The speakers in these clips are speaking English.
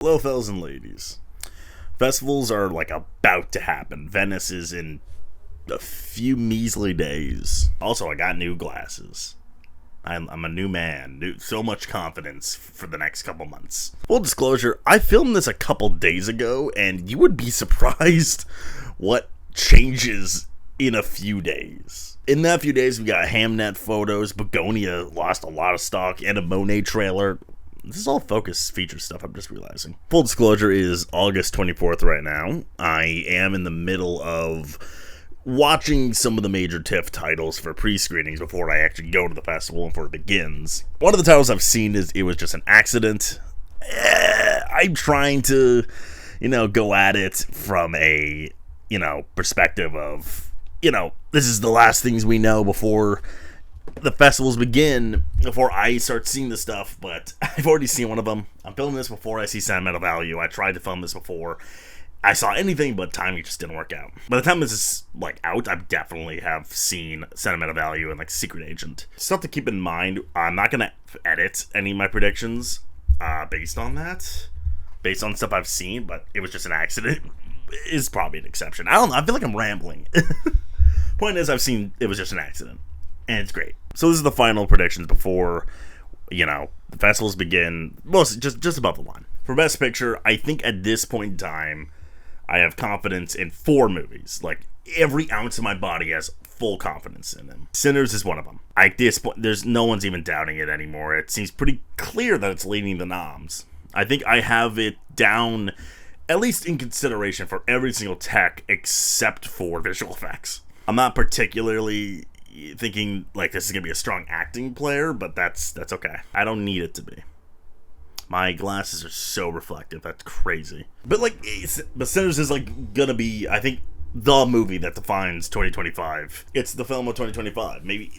Hello, fellas and ladies. Festivals are like about to happen. Venice is in a few measly days. Also, I got new glasses. I'm a new man. So much confidence for the next couple months. Full disclosure, I filmed this a couple days ago, and you would be surprised what changes in a few days. In that few days, we got Hamnet photos, Begonia lost a lot of stock, and a Monet trailer. This is all focus feature stuff, I'm just realizing. Full disclosure is August 24th right now. I am in the middle of watching some of the major TIFF titles for pre-screenings before I actually go to the festival and before it begins. One of the titles I've seen is It Was Just an Accident. I'm trying to, go at it from a, perspective of, this is the last things we know before the festivals begin, before I start seeing this stuff, but I've already seen one of them. I'm filming this before I see Sentimental Value. I tried to film this before I saw anything, but timing just didn't work out. By the time this is out, I definitely have seen Sentimental Value and Secret Agent. Stuff to keep in mind, I'm not going to edit any of my predictions based on that, based on stuff I've seen, but It Was Just an Accident is probably an exception. I don't know, I feel like I'm rambling. Point is, I've seen It Was Just an Accident, and it's great. So this is the final predictions before, the festivals begin. Most just above the line. For Best Picture, I think at this point in time, I have confidence in 4 movies. Every ounce of my body has full confidence in them. Sinners is one of them. At this point, there's no one's even doubting it anymore. It seems pretty clear that it's leading the noms. I think I have it down, at least in consideration, for every single tech except for visual effects. I'm not particularly thinking this is gonna be a strong acting player, but that's okay. I don't need it to be. My glasses are so reflective, that's crazy. But Sinners is gonna be, I think, the movie that defines 2025. It's the film of 2025. Maybe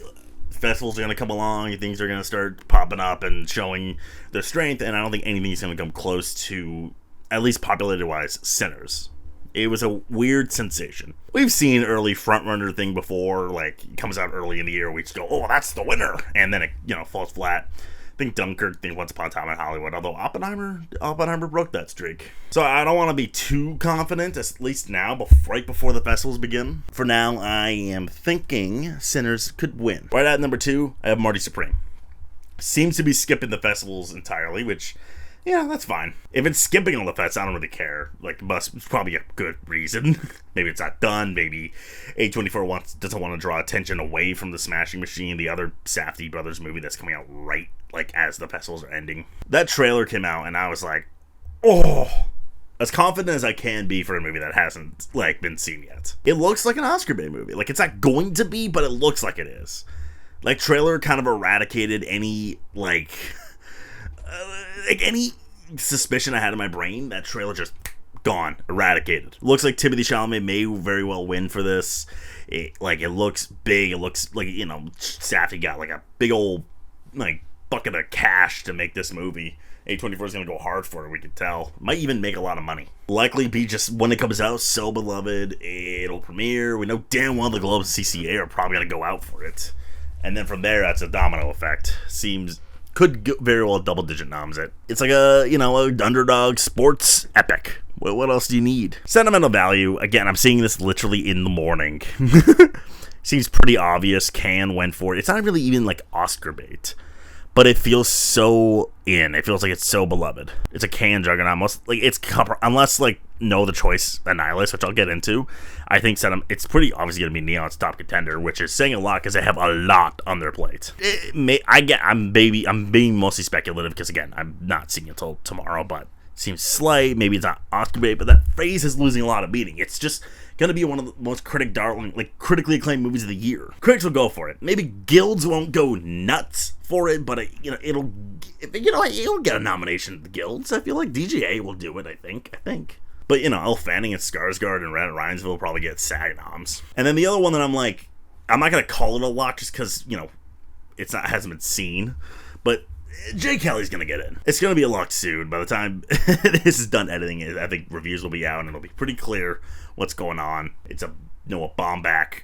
festivals are gonna come along, things are gonna start popping up and showing their strength, and I don't think anything's gonna come close to, at least popularity wise, Sinners. It was a weird sensation. We've seen early frontrunner thing before, it comes out early in the year, we just go, oh, that's the winner, and then it, falls flat. I think Dunkirk, Once Upon a Time in Hollywood, although Oppenheimer broke that streak. So I don't want to be too confident, at least now, right before the festivals begin. For now, I am thinking Sinners could win. Right at number 2, I have Marty Supreme. Seems to be skipping the festivals entirely, which, yeah, that's fine. If it's skipping on the fest, I don't really care. It's probably a good reason. Maybe it's not done. Maybe A24 doesn't want to draw attention away from the Smashing Machine, the other Safdie brothers movie that's coming out right as the festivals are ending. That trailer came out, and I was like, oh, as confident as I can be for a movie that hasn't been seen yet. It looks like an Oscar bait movie. It's not going to be, but it looks like it is. Trailer kind of eradicated any any suspicion I had in my brain. That trailer just gone, eradicated. Looks like Timothée Chalamet may very well win for this. It looks big. It looks Safdie got a big old bucket of cash to make this movie. A24 is gonna go hard for it. We can tell. Might even make a lot of money. Likely be just when it comes out, so beloved. It'll premiere. We know damn well the Globes and CCA are probably gonna go out for it, and then from there, that's a domino effect. Could very well double-digit noms it. It's a underdog sports epic. What else do you need? Sentimental Value, again, I'm seeing this literally in the morning. Seems pretty obvious. Cannes went for it. It's not really even Oscar bait, but it feels so in. It feels like it's so beloved. It's a Cannes juggernaut. Unless No Other Choice, Annihilus, which I'll get into. I think it's pretty obviously going to be Neon's top contender, which is saying a lot because they have a lot on their plate. I'm being mostly speculative because, again, I'm not seeing it until tomorrow, but it seems slight. Maybe it's not Oscar bait, but that phrase is losing a lot of meaning. It's just going to be one of the most critically acclaimed movies of the year. Critics will go for it. Maybe guilds won't go nuts for it, but it'll get a nomination at the guilds. I feel like DGA will do it. I think. But, Elle Fanning and Skarsgård and Ryansville will probably get SAG noms. And then the other one that I'm not going to call it a lot just because, hasn't been seen. But Jay Kelly's going to get in. It's going to be a lock soon. By the time this is done editing, I think reviews will be out and it'll be pretty clear what's going on. It's a Noah Baumbach,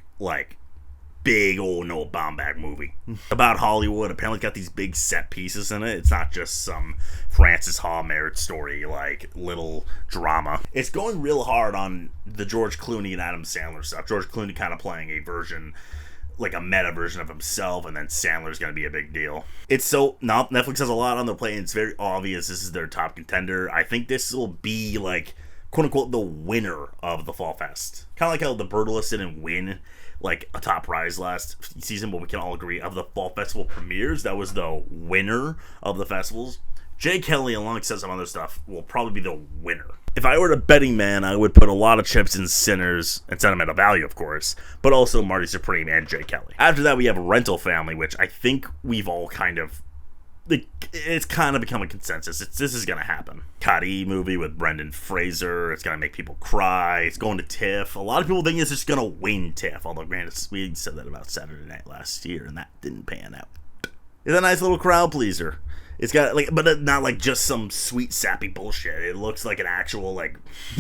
big old Noah Baumbach movie about Hollywood. Apparently, it's got these big set pieces in it. It's not just some Francis Ha Merritt story, like little drama. It's going real hard on the George Clooney and Adam Sandler stuff. George Clooney kind of playing a version, like a meta version of himself, and then Sandler's gonna be a big deal. It's so now Netflix has a lot on their plate, and it's very obvious this is their top contender. I think this will be like, quote unquote, the winner of the Fall Fest. Kind of like how the Brutalist didn't win like a top prize last season, but we can all agree of the Fall Festival premieres, that was the winner of the festivals. Jay Kelly, alongside some other stuff, will probably be the winner. If I were a betting man, I would put a lot of chips in Sinners and Sentimental Value, of course, but also Marty Supreme and Jay Kelly. After that, we have Rental Family, which I think we've all kind of, it's kind of become a consensus. This is going to happen. Cuddy movie with Brendan Fraser. It's going to make people cry. It's going to TIFF. A lot of people think it's just going to win TIFF, although granted, we said that about Saturday Night last year, and that didn't pan out. It's a nice little crowd pleaser. It's got, like, but not like just some sweet sappy bullshit. It looks like an actual, like,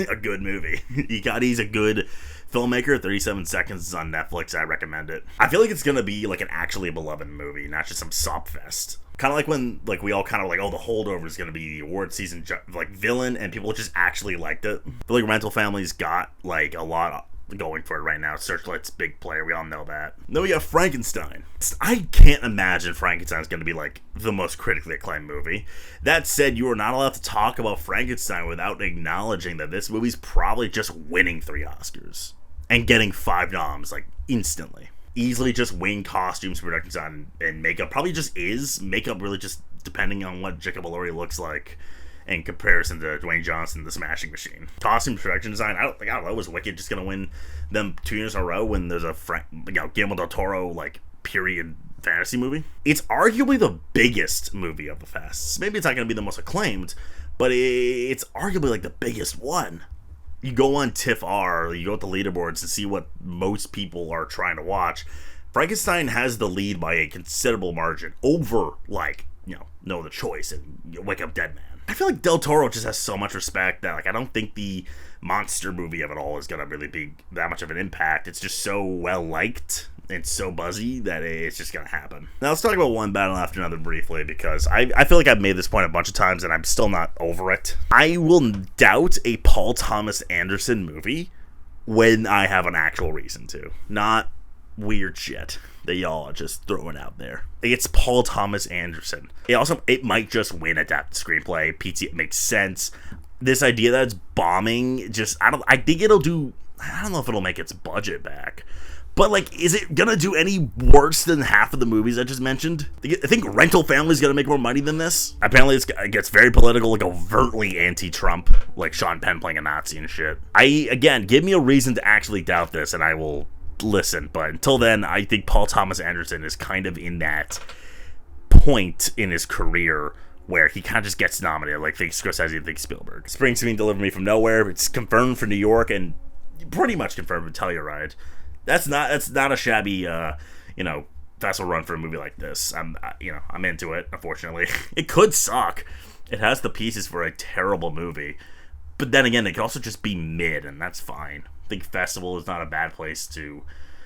a good movie. He's a good filmmaker. 37 Seconds is on Netflix. I recommend it. I feel like it's gonna be like an actually beloved movie, not just some sop fest. Kind of like when, like, we all kind of like, oh, The Holdover is gonna be the award season like villain, and people just actually liked it. I feel like Rental Family's got like a lot going for it right now. Searchlight's big player, we all know that. Then we got Frankenstein. I can't imagine Frankenstein's going to be like the most critically acclaimed movie. That said, you are not allowed to talk about Frankenstein without acknowledging that this movie's probably just winning 3 Oscars and getting 5 noms like instantly. Easily just win costumes, production design, and makeup. Probably just is. Makeup really just depending on what Jacob Elordi looks like in comparison to Dwayne Johnson, the Smashing Machine. Costume production design, I don't know, was Wicked just gonna win them 2 years in a row when there's a Guillermo del Toro like period fantasy movie? It's arguably the biggest movie of the fests. Maybe it's not gonna be the most acclaimed, but it's arguably like the biggest one. You go on TIFF-R, you go at the leaderboards to see what most people are trying to watch. Frankenstein has the lead by a considerable margin over, like, No Other Choice and Wake Up Dead Man. I feel like Del Toro just has so much respect that, like, I don't think the monster movie of it all is going to really be that much of an impact. It's just so well-liked and so buzzy that it's just going to happen. Now, let's talk about one battle after another briefly, because I feel like I've made this point a bunch of times and I'm still not over it. I will doubt a Paul Thomas Anderson movie when I have an actual reason to. Not weird shit that y'all are just throwing out there. It's Paul Thomas Anderson. It might just win adapted screenplay. PT makes sense. This idea that it's bombing, I think it'll do, I don't know if it'll make its budget back. But, like, is it gonna do any worse than half of the movies I just mentioned? I think Rental Family's gonna make more money than this. Apparently it gets very political, like overtly anti-Trump, like Sean Penn playing a Nazi and shit. Again, give me a reason to actually doubt this and I will listen, but until then, I think Paul Thomas Anderson is kind of in that point in his career where he kind of just gets nominated, like think Scorsese and think Spielberg. Springsteen, Deliver Me From Nowhere, it's confirmed for New York and pretty much confirmed for Telluride. That's not a shabby, festival run for a movie like this. I'm into it, unfortunately. It could suck. It has the pieces for a terrible movie, but then again, it could also just be mid, and that's fine. I think festival is not a bad place to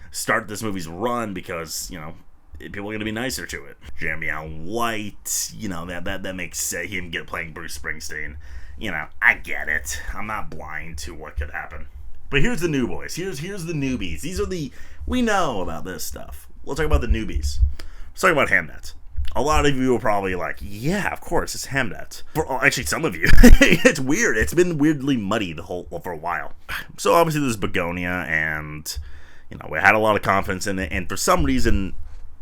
start this movie's run because, people are going to be nicer to it. Jeremy Allen White, that makes him playing Bruce Springsteen. I get it. I'm not blind to what could happen. But here's the new boys. Here's the newbies. We know about this stuff. We'll talk about the newbies. Let's talk about Hamnet. A lot of you are probably like, yeah, of course, it's Hamnet. Actually, some of you. It's weird. It's been weirdly muddy for a while. So obviously there's Begonia, and, we had a lot of confidence in it, and for some reason,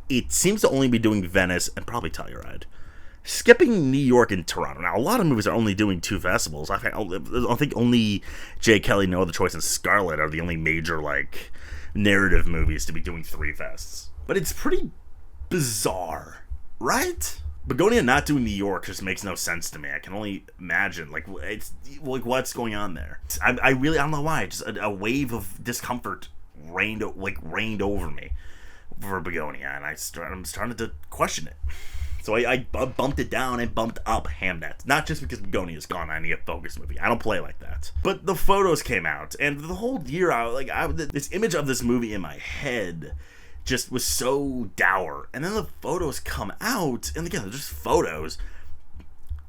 it seems to only be doing Venice and probably Telluride. Skipping New York and Toronto. Now, a lot of movies are only doing 2 festivals. I think only Jay Kelly, No Other Choice, and Scarlet are the only major, like, narrative movies to be doing 3 fests. But it's pretty bizarre. Right? Begonia not doing New York just makes no sense to me. I can only imagine, it's what's going on there. I don't know why. Just a wave of discomfort rained over me for Begonia, and I'm starting to question it. So I bumped it down and bumped up Hamnet. Not just because Begonia is gone, I need a focus movie. I don't play like that. But the photos came out, and the whole year, this image of this movie in my head just was so dour. And then the photos come out, and again, they're just photos.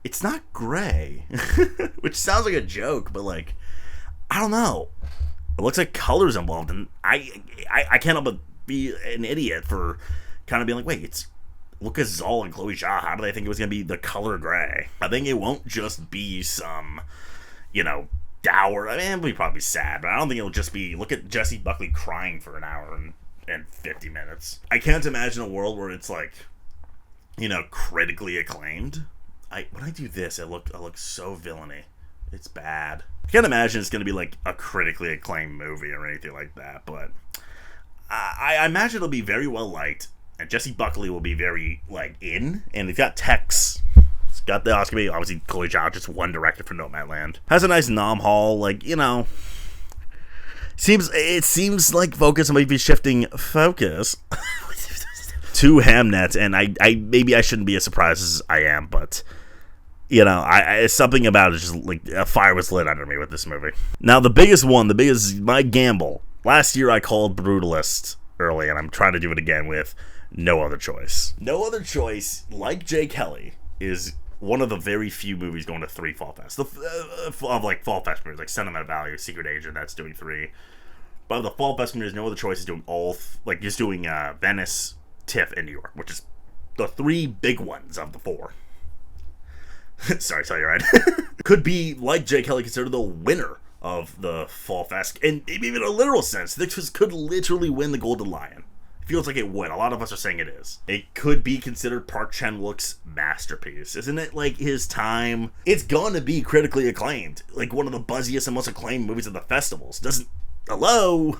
It's not gray, which sounds like a joke, but like, I don't know. It looks like color's involved, and I can't help but be an idiot for kind of being like, wait, it's Lucas Zoll and Chloe Zhao. How do they think it was going to be the color gray? I think it won't just be some, dour. I mean, it'll be probably sad, but I don't think it'll just be, look at Jessie Buckley crying for an hour and 50 minutes. I can't imagine a world where it's like, critically acclaimed. When I do this, I look so villainy. It's bad. I can't imagine it's going to be like a critically acclaimed movie or anything like that, but I imagine it'll be very well liked, and Jessie Buckley will be very in, and it's got Tex. It's got the Oscar bait. Obviously, Chloe Zhao just one director for Nomadland. Has a nice nom haul, it seems like focus might be shifting focus to Hamnet, and I maybe I shouldn't be as surprised as I am, but it's something about it, just like a fire was lit under me with this movie. Now, my gamble. Last year I called Brutalist early, and I'm trying to do it again with No Other Choice. No Other Choice, like Jay Kelly, is one of the very few movies going to 3 Fall Fest. Fall Fest movies, like Sentimental Value, Secret Agent, that's doing 3. But the Fall Fest movies, No Other Choice is doing just doing Venice, TIFF, and New York, which is the 3 big ones of the 4. Sorry, you're right. Could be, like Jay Kelly, considered the winner of the Fall Fest, and maybe even in a literal sense. This could literally win the Golden Lion. It feels like it would. A lot of us are saying it is. It could be considered Park Chan-wook's masterpiece. Isn't it like his time? It's gonna be critically acclaimed. Like one of the buzziest and most acclaimed movies at the festivals. Hello?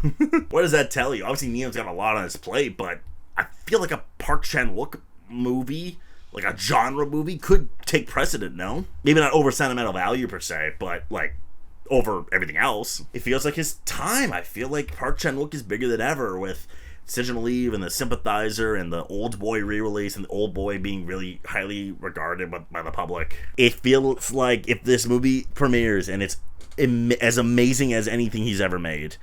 What does that tell you? Obviously, Neon's got a lot on his plate, but I feel like a Park Chan-wook movie, like a genre movie, could take precedent, no? Maybe not over Sentimental Value per se, but over everything else. It feels like his time. I feel like Park Chan-wook is bigger than ever with Decision to Leave and The Sympathizer and the Old Boy re-release, and the Old Boy being really highly regarded by the public. It feels like if this movie premieres and it's as amazing as anything he's ever made,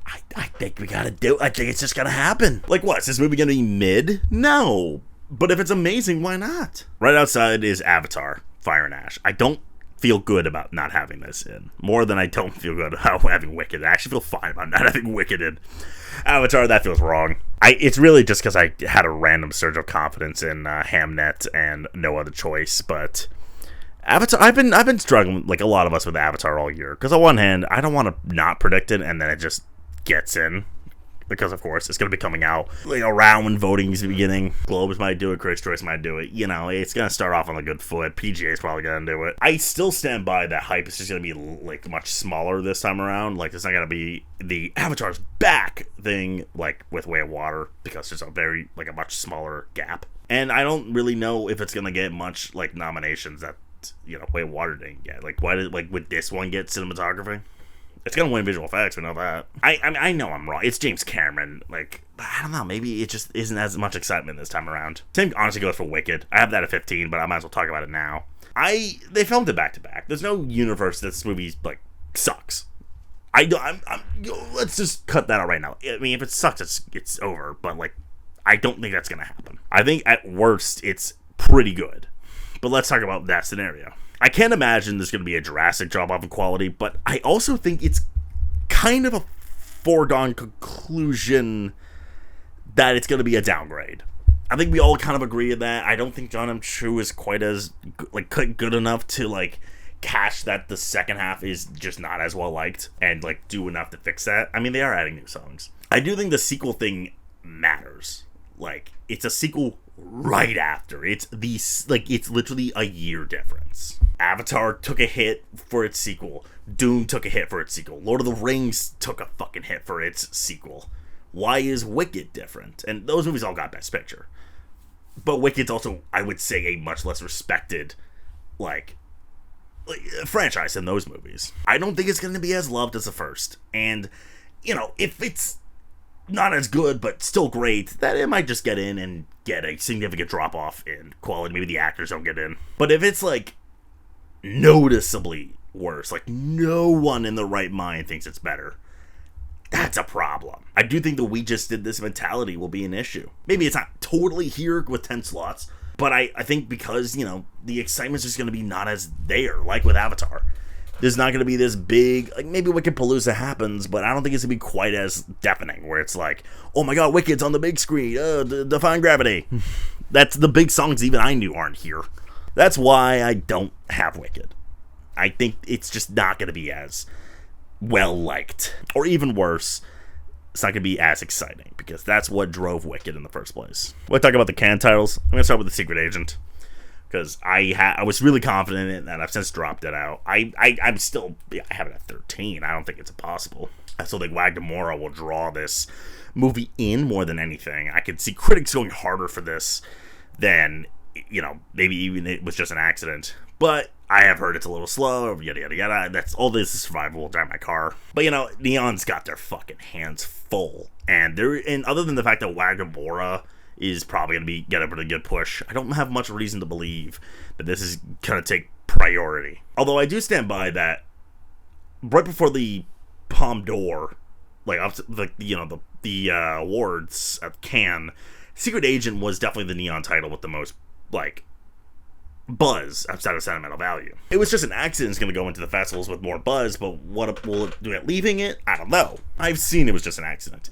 I think we gotta do it. I think it's just gonna happen. Like what? Is this movie gonna be mid? No. But if it's amazing, why not? Right outside is Avatar, Fire and Ash. I don't feel good about not having this in. More than I don't feel good about having Wicked. I actually feel fine about not having Wicked in. Avatar, that feels wrong. It's really just because I had a random surge of confidence in Hamnet and No Other Choice, but Avatar, I've been struggling, like a lot of us, with Avatar all year. Because on one hand, I don't want to not predict it, and then it just gets in. Because, of course, it's going to be coming out around when voting is beginning. Globes might do it. Critics' Choice might do it. It's going to start off on a good foot. PGA is probably going to do it. I still stand by that hype. It's just going to be, much smaller this time around. It's not going to be the Avatar's back thing, with Way of Water. Because there's a much smaller gap. And I don't really know if it's going to get much, nominations that, Way of Water didn't get. Would this one get cinematography? It's gonna win visual effects, we know that. I know I'm wrong. It's James Cameron. I don't know. Maybe it just isn't as much excitement this time around. Same honestly goes for Wicked. I have that at 15, but I might as well talk about it now. They filmed it back to back. There's no universe that this movie sucks. Let's just cut that out right now. I mean, if it sucks, it's over. But I don't think that's gonna happen. I think at worst it's pretty good. But let's talk about that scenario. I can't imagine there's going to be a drastic drop-off in quality, but I also think it's kind of a foregone conclusion that it's going to be a downgrade. I think we all kind of agree on that. I don't think John M. Chu is quite as good enough to cash that the second half is just not as well liked and do enough to fix that. I mean, they are adding new songs. I do think the sequel thing matters. It's a sequel right after. It's literally a year difference. Avatar took a hit for its sequel. Dune took a hit for its sequel. Lord of the Rings took a fucking hit for its sequel. Why is Wicked different? And those movies all got Best Picture. But Wicked's also, I would say, a much less respected, franchise than those movies. I don't think it's going to be as loved as the first. And, if it's not as good, but still great, that it might just get in and get a significant drop-off in quality. Maybe the actors don't get in. But if it's, noticeably worse, no one in the right mind thinks it's better, that's a problem. I do think the "we just did this" mentality will be an issue. Maybe it's not totally here with 10 slots, but I think because, the excitement's just going to be not as there, like with Avatar. There's not going to be this big, like maybe Wicked Palooza happens, but I don't think it's going to be quite as deafening, where it's like, oh my god, Wicked's on the big screen, Define Gravity. That's the big songs even I knew aren't here. That's why I don't have Wicked. I think it's just not going to be as well liked, or even worse, it's not going to be as exciting, because that's what drove Wicked in the first place. We'll talk about the Cannes titles. I'm going to start with The Secret Agent, because I was really confident in it, and I've since dropped it out. I have it at 13. I don't think it's impossible. I still think Wagamora will draw this movie in more than anything. I could see critics going harder for this than, maybe even it was just an accident. But I have heard it's a little slow, yada yada yada. That's all this is survival will drive my car. But Neon's got their fucking hands full. And other than the fact that Wagamora is probably going to get a pretty good push, I don't have much reason to believe that this is going to take priority. Although I do stand by that right before the Palme d'Or, like up to the awards at Cannes, Secret Agent was definitely the Neon title with the most buzz outside of sentimental value. It was just an accident. It's going to go into the festivals with more buzz, but what will it do it leaving it? I don't know. I've seen it was just an accident.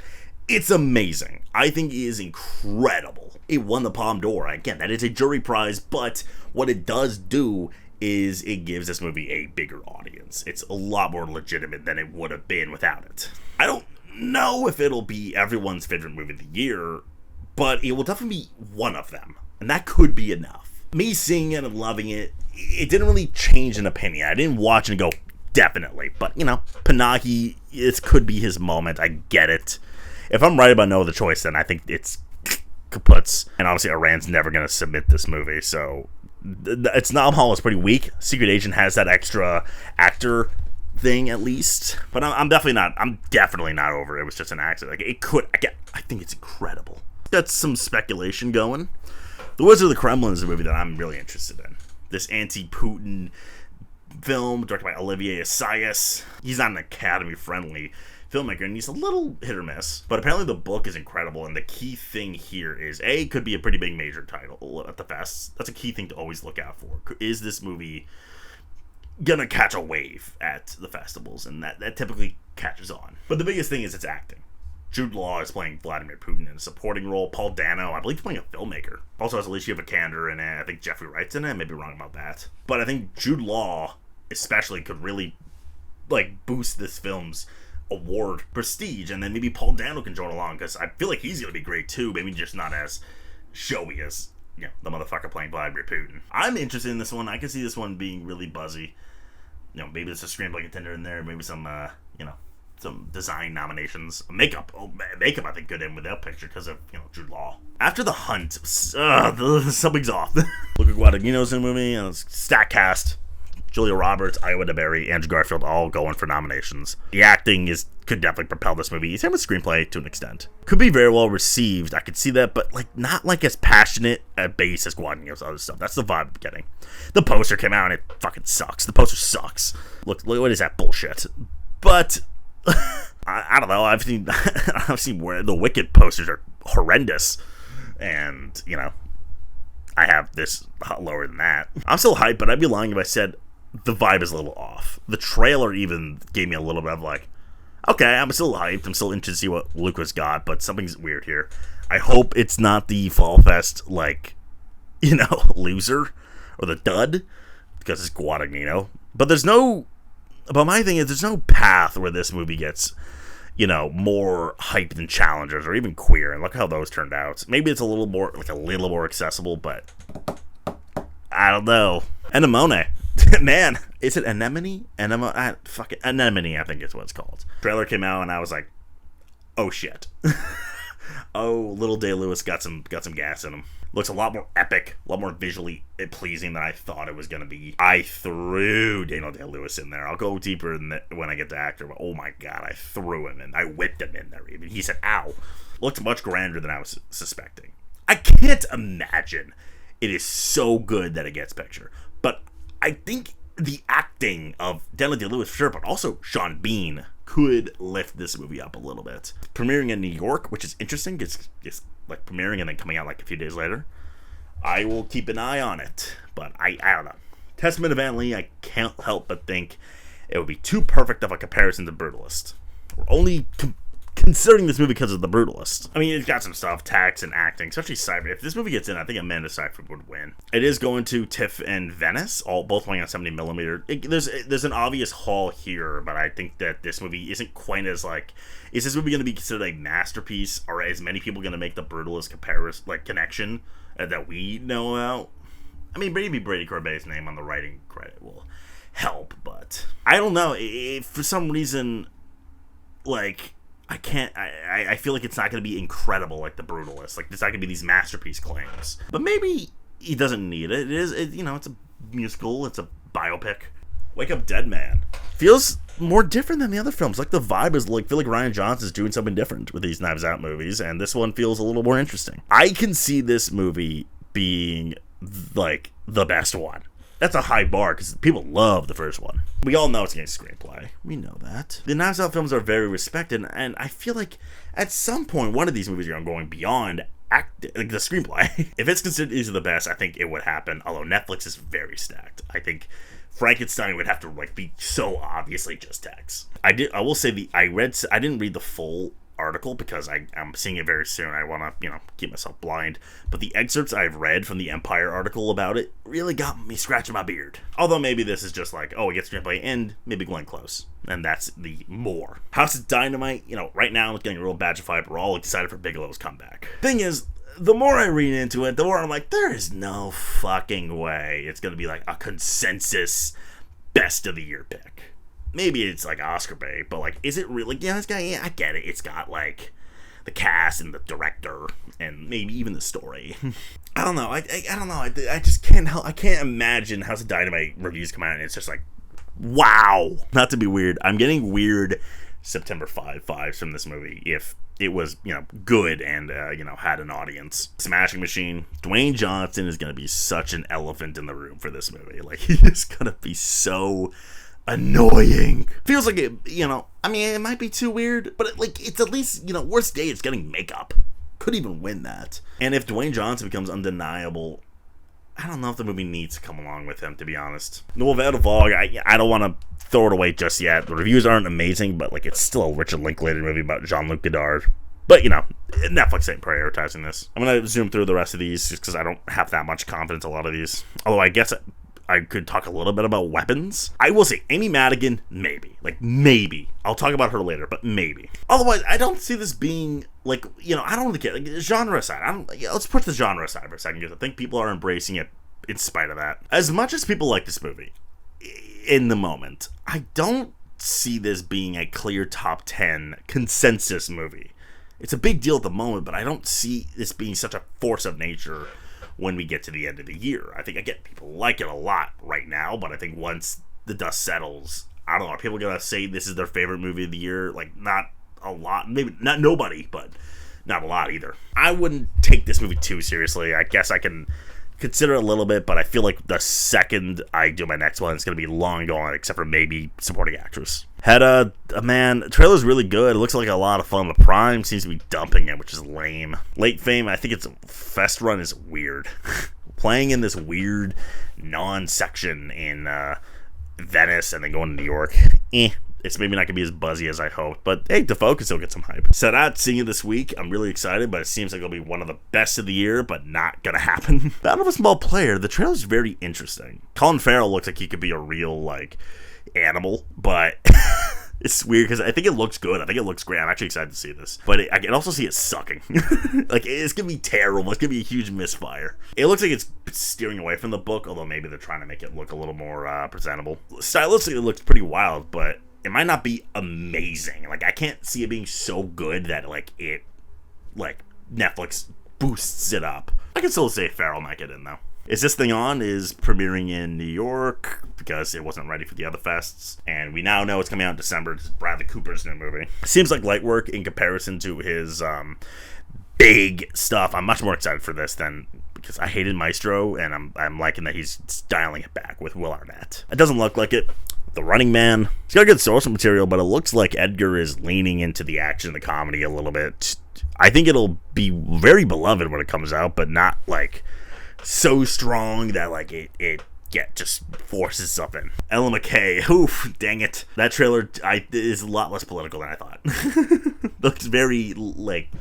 It's amazing. I think it is incredible. It won the Palme d'Or. Again, that is a jury prize, but what it does do is it gives this movie a bigger audience. It's a lot more legitimate than it would have been without it. I don't know if it'll be everyone's favorite movie of the year, but it will definitely be one of them, and that could be enough. Me seeing it and loving it, it didn't really change an opinion. I didn't watch and go, definitely. But, Panahi, it could be his moment. I get it. If I'm right about no other choice, then I think it's kaputs. And obviously, Iran's never going to submit this movie. So, its nom haul is pretty weak. Secret Agent has that extra actor thing, at least. But I'm definitely not over it. It was just an accident. I think it's incredible. Got some speculation going. The Wizard of the Kremlin is a movie that I'm really interested in. This anti-Putin film directed by Olivier Assayas. He's not an Academy-friendly filmmaker, and he's a little hit or miss. But apparently the book is incredible, and the key thing here is, it could be a pretty big major title at the fest. That's a key thing to always look out for. Is this movie gonna catch a wave at the festivals? And that typically catches on. But the biggest thing is its acting. Jude Law is playing Vladimir Putin in a supporting role. Paul Dano, I believe, is playing a filmmaker. Also has Alicia Vikander in it. I think Jeffrey Wright's in it. I may be wrong about that. But I think Jude Law, especially, could really, boost this film's award prestige. And then maybe Paul Dano can join along, because I feel like he's going to be great, too. Maybe just not as showy as, the motherfucker playing Vladimir Putin. I'm interested in this one. I can see this one being really buzzy. Maybe there's a screenplay contender in there. Maybe some, some design nominations. Makeup I think could end with that picture because of, Jude Law. After The Hunt, something's off. Luca Guadagnino's in the movie, stack cast. Julia Roberts, Iowa DeBerry, Andrew Garfield all going for nominations. The acting could definitely propel this movie. Same with screenplay to an extent. Could be very well received. I could see that, but not as passionate at base as Guadagnino's other stuff. That's the vibe I'm getting. The poster came out and it fucking sucks. The poster sucks. Look, what is that bullshit? But I don't know. I've seen where the Wicked posters are horrendous, and I have this a lot lower than that. I'm still hyped, but I'd be lying if I said the vibe is a little off. The trailer even gave me a little bit of okay, I'm still hyped. I'm still interested to see what Luca's got, but something's weird here. I hope it's not the Fall Fest loser or the dud, because it's Guadagnino. But my thing is, there's no path where this movie gets, more hype than Challengers or even Queer. And look how those turned out. Maybe it's a little more accessible, but I don't know. Anemone. Man, is it Anemone? Anemone, I think is what it's called. Trailer came out and I was like, oh shit. Oh, little Day-Lewis got some gas in him. Looks a lot more epic, a lot more visually pleasing than I thought it was going to be. I threw Daniel Day-Lewis in there. I'll go deeper when I get to actor, but oh my god, I threw him in. I whipped him in there even. He said, ow. Looked much grander than I was suspecting. I can't imagine it is so good that it gets picture. But I think the acting of Daniel Day-Lewis for sure, but also Sean Bean could lift this movie up a little bit. Premiering in New York, which is interesting. It's like premiering and then coming out like a few days later. I will keep an eye on it, but I don't know. Testament of Van Lee, I can't help but think it would be too perfect of a comparison to Brutalist. We're only considering this movie because of The Brutalist. I mean, it's got some stuff, tax and acting, especially Cypher. If this movie gets in, I think Amanda Seyfried would win. It is going to TIFF and Venice, both playing on 70mm. There's an obvious haul here, but I think that this movie isn't quite as like. Is this movie going to be considered a masterpiece, or is many people going to make the Brutalist connection that we know about? I mean, maybe Brady Corbet's name on the writing credit will help, but I don't know. If for some reason, like. I feel like it's not going to be incredible like The Brutalist. Like, it's not going to be these masterpiece claims. But maybe he doesn't need it. It's a musical. It's a biopic. Wake Up Dead Man feels more different than the other films. Like, the vibe is like, I feel like Rian Johnson's doing something different with these Knives Out movies, and this one feels a little more interesting. I can see this movie being, like, the best one. That's a high bar because people love the first one. We all know it's against screenplay. We know that. The Knives Out films are very respected, and I feel like at some point one of these movies are going beyond like the screenplay. If it's considered easily the best, I think it would happen. Although Netflix is very stacked. I think Frankenstein would have to like be so obviously just text. I will say I didn't read the full article because I'm seeing it very soon. I want to, keep myself blind. But the excerpts I've read from the Empire article about it really got me scratching my beard. Although maybe this is just like, it gets screenplay and maybe Glenn Close. And that's the more. House of Dynamite, right now it's getting a real badgified. We're all excited for Bigelow's comeback. Thing is, the more I read into it, the more I'm like, there is no fucking way it's going to be like a consensus best of the year pick. Maybe it's like Oscar bait, but like, is it really? This guy, I get it. It's got like the cast and the director and maybe even the story. I don't know. I don't know. I just can't help. I can't imagine House of Dynamite reviews come out and it's just like, wow. Not to be weird. I'm getting weird September 5 vibes from this movie. If it was, good and, had an audience. Smashing Machine. Dwayne Johnson is going to be such an elephant in the room for this movie. Like, he is going to be so annoying. Feels like it, it might be too weird, but it's at least, worst day it's getting makeup. Could even win that. And if Dwayne Johnson becomes undeniable, I don't know if the movie needs to come along with him, to be honest. Nouvelle Vague, I don't want to throw it away just yet. The reviews aren't amazing, but it's still a Richard Linklater movie about Jean-Luc Godard. But, Netflix ain't prioritizing this. I'm going to zoom through the rest of these just because I don't have that much confidence in a lot of these. Although I guess I could talk a little bit about weapons. I will say Amy Madigan, maybe. Maybe. I'll talk about her later, but maybe. Otherwise, I don't see this being, I don't really care. Genre aside, let's put the genre aside for a second, because I think people are embracing it in spite of that. As much as people like this movie, in the moment, I don't see this being a clear top 10 consensus movie. It's a big deal at the moment, but I don't see this being such a force of nature when we get to the end of the year. I think, again, people like it a lot right now, but I think once the dust settles, I don't know, are people going to say this is their favorite movie of the year? Not a lot. Maybe not nobody, but not a lot either. I wouldn't take this movie too seriously. I guess I can consider it a little bit, but I feel like the second I do my next one, it's going to be long gone, except for maybe supporting actress. Hedda, man, the trailer's really good. It looks like a lot of fun. The Prime seems to be dumping it, which is lame. Late Fame, I think its fest run is weird. Playing in this weird non-section in Venice and then going to New York. It's maybe not going to be as buzzy as I hoped, but hey, Defoe can still get some hype. Set Out, seeing it this week. I'm really excited, but it seems like it'll be one of the best of the year, but not going to happen. Battle of a Small Player, the trailer's very interesting. Colin Farrell looks like he could be a real, animal, but it's weird because I think it looks good. I think it looks great. I'm actually excited to see this, but I can also see it sucking. It's going to be terrible. It's going to be a huge misfire. It looks like it's steering away from the book, although maybe they're trying to make it look a little more presentable. Stylistically, it looks pretty wild, but it might not be amazing. I can't see it being so good that, Netflix boosts it up. I can still say Farrell might get in, though. Is This Thing On is premiering in New York because it wasn't ready for the other fests. And we now know it's coming out in December. It's Bradley Cooper's new movie. Seems like light work in comparison to his big stuff. I'm much more excited for this than because I hated Maestro, and I'm liking that he's dialing it back with Will Arnett. It doesn't look like it. The Running Man, it's got good social material, but it looks like Edgar is leaning into the action and the comedy a little bit. I think it'll be very beloved when it comes out, but not like so strong that like it just forces itself in. Ella McKay, oof, dang it. That trailer is a lot less political than I thought. Looks very like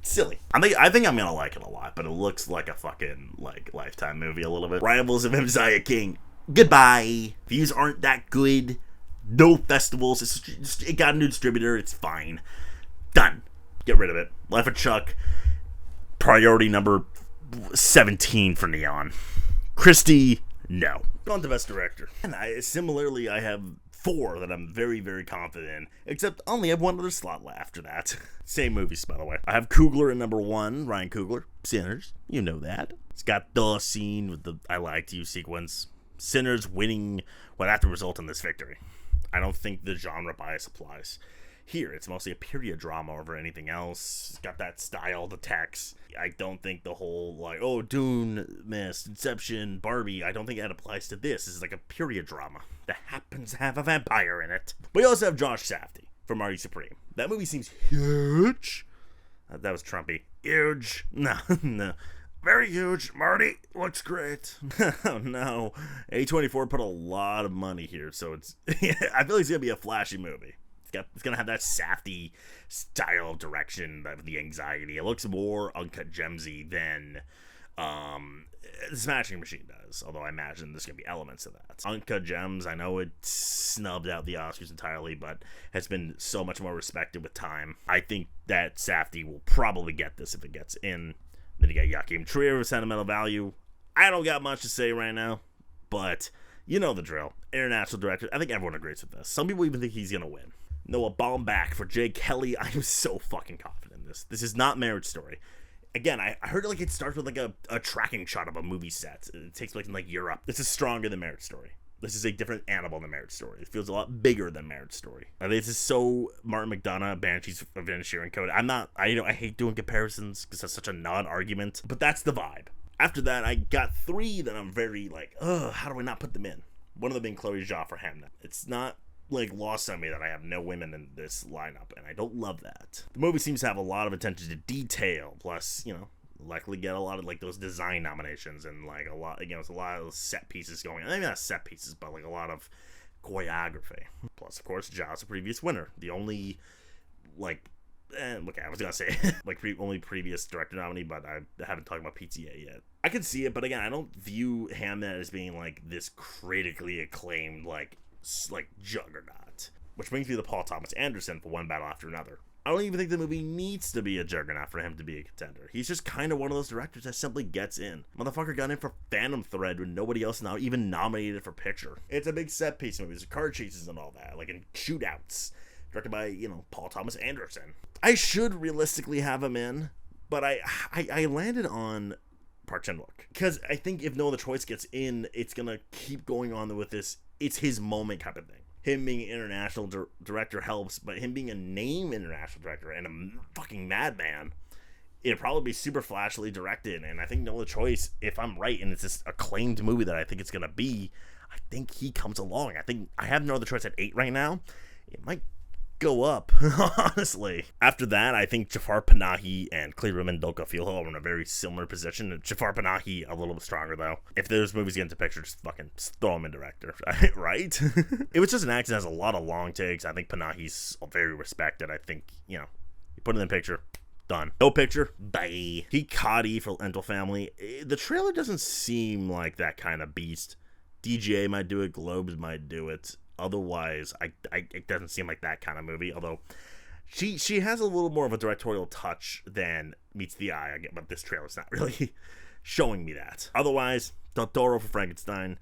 silly. I think I'm gonna like it a lot, but it looks like a fucking like Lifetime movie a little bit. Rivals of Messiah King. Goodbye. Views aren't that good. No festivals. It got a new distributor. It's fine. Done. Get rid of it. Life of Chuck. Priority number 17 for Neon. Christie, no. On to Best Director. And similarly, I have 4 that I'm very, very confident in. Except I only have one other slot left after that. Same movies, by the way. I have Coogler at number 1. Ryan Coogler. Sinners. You know that. It's got the scene with the I Like You sequence. Sinners winning would have to result in this victory. I don't think the genre bias applies here. It's mostly a period drama over anything else. It's got that style, the text. I don't think the whole like, oh, Dune, Mist, Inception, Barbie, I don't think that applies to this. This is like a period drama that happens to have a vampire in it. We also have Josh Safdie from Marty Supreme. That movie seems huge. That was Trumpy. Huge. No. Very huge. Marty looks great. Oh no. A24 put a lot of money here, so it's I feel like it's gonna be a flashy movie. It's gonna have that Safdie style of direction, the anxiety. It looks more Uncut Gemsy than Smashing Machine does, although I imagine there's gonna be elements of that. Uncut Gems, I know it snubbed out the Oscars entirely, but has been so much more respected with time. I think that Safdie will probably get this if it gets in. Then you got Joachim Trier with Sentimental Value. I don't got much to say right now, but you know the drill. International director. I think everyone agrees with this. Some people even think he's going to win. Noah Baumbach for Jay Kelly. I am so fucking confident in this. This is not Marriage Story. Again, I heard like it starts with like a tracking shot of a movie set. It takes place in like Europe. This is stronger than Marriage Story. This is a different animal than Marriage Story. It feels a lot bigger than Marriage Story. I think this is so Martin McDonagh, Banshees of Inisherin Code. I hate doing comparisons because that's such a non-argument. But that's the vibe. After that, I got 3 that I'm very like, how do I not put them in? One of them being Chloe Zhao for Hamnet. It's not like lost on me that I have no women in this lineup, and I don't love that. The movie seems to have a lot of attention to detail, plus, you know, likely get a lot of like those design nominations and like a lot, you know, it's a lot of set pieces going on. Maybe not set pieces, but like a lot of choreography. Plus, of course, Zhao's a previous winner. The only like, okay, I was gonna say like only previous director nominee, but I haven't talked about PTA yet. I could see it, but again, I don't view Hamnet as being like this critically acclaimed like juggernaut. Which brings me to Paul Thomas Anderson for One Battle After Another. I don't even think the movie needs to be a juggernaut for him to be a contender. He's just kind of one of those directors that simply gets in. Motherfucker got in for Phantom Thread when nobody else now even nominated for picture. It's a big set piece movie. There's car chases and all that, like in shootouts. Directed by, you know, Paul Thomas Anderson. I should realistically have him in, but I landed on Park Chan-wook. Because I think if no other choice gets in, it's gonna keep going on with this, it's his moment kind of thing. Him being an international director helps, but him being a name international director and a fucking madman, it'd probably be super flashily directed. And I think No Other Choice, if I'm right, and it's this acclaimed movie that I think it's gonna be, I think he comes along. I think I have No Other Choice at 8 right now. It might go up, honestly. After that, I think Jafar Panahi and Cleva Mendoka Filho are in a very similar position. Jafar Panahi a little bit stronger though. If those movies get into picture, just fucking throw him in director, right? It was just an act that has a lot of long takes. I think Panahi's very respected. I think, you know, you put it in picture, done. No picture, bye. Hikari for Lentil Family. The trailer doesn't seem like that kind of beast. DGA might do it, Globes might do it. Otherwise, it doesn't seem like that kind of movie. Although she has a little more of a directorial touch than meets the eye. But this trailer's not really showing me that. Otherwise, Del Toro for Frankenstein.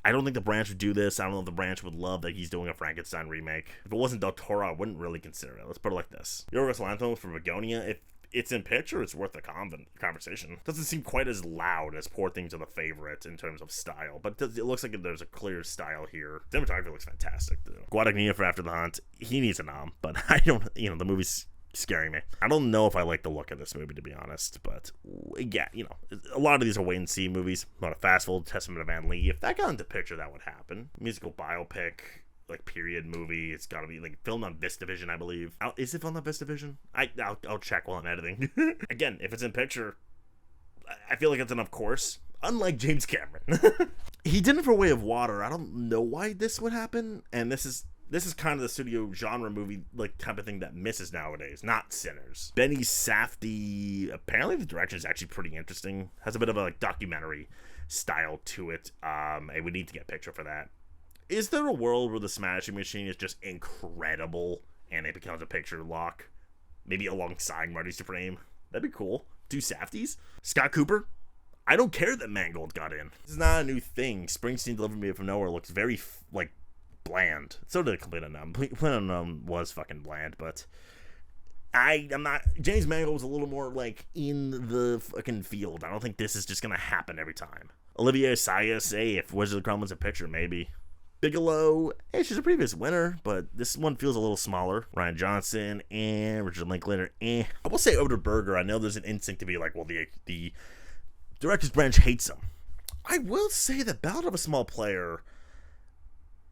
I don't think the Branch would do this. I don't know if the Branch would love that he's doing a Frankenstein remake. If it wasn't Del Toro, I wouldn't really consider it. Let's put it like this: Yorgos Lanthimos for Begonia. If it's in picture, it's worth a conversation. Doesn't seem quite as loud as Poor Things Are the Favorite in terms of style, but it looks like there's a clear style here. Cinematography looks fantastic, though. Guadagnino for After the Hunt. He needs a nom, but I don't, you know, the movie's scaring me. I don't know if I like the look of this movie, to be honest, but yeah, a lot of these are wait and see movies. Not a fast forward Testament of Van Lee. If that got into picture, that would happen. Musical biopic, like period movie. It's got to be like filmed on VistaVision, I believe. Is it filmed on VistaVision? I'll check while I'm editing. Again, if it's in picture, I feel like it's enough course. Unlike James Cameron, he did it for Way of Water. I don't know why this would happen, and this is kind of the studio genre movie like type of thing that misses nowadays, not Sinners. Benny Safdie, apparently the direction is actually pretty interesting. Has a bit of a like documentary style to it. And we need to get a picture for that. Is there a world where the Smashing Machine is just incredible and it becomes a picture lock? Maybe alongside Marty Supreme? That'd be cool. Two Safdies? Scott Cooper? I don't care that Mangold got in. This is not a new thing. Springsteen Delivered Me From Nowhere looks very, bland. So did Complete Unknown. Complete Unknown was fucking bland, but I'm not... James Mangold was a little more, in the fucking field. I don't think this is just gonna happen every time. Olivia Sayas, if Wizard of the Crumb was a picture, maybe. Bigelow, she's a previous winner, but this one feels a little smaller. Ryan Johnson, Richard Linklater, I will say Oda Berger. I know there's an instinct to be like, well, the director's branch hates him. I will say that Ballad of a Small Player